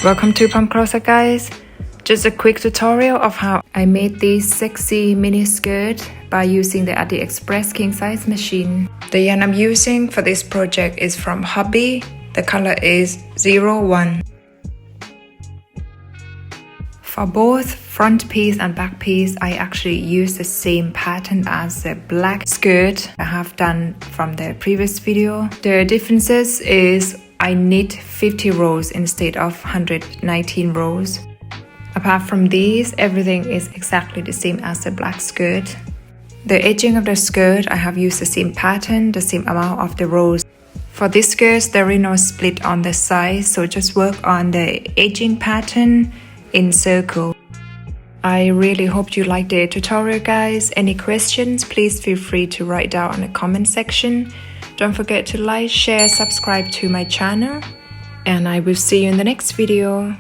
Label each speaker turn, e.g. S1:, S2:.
S1: Welcome to POMCLOSET, guys. Just a quick tutorial of how I made this sexy mini skirt by using the Addi Express king size machine. The yarn I'm using for this project is from Hobby. The color is 01. For both front piece and back piece, I actually use the same pattern as the black skirt I have done from the previous video. The differences is I knit 50 rows instead of 119 rows. Apart from these, everything is exactly the same as the black skirt. The edging of the skirt, I have used the same pattern, the same amount of the rows. For this skirt, there is no split on the sides, so just work on the edging pattern in circle. I really hope you liked the tutorial, guys. Any questions, please feel free to write down in the comment section. Don't forget to like, share, subscribe to my channel, and I will see you in the next video.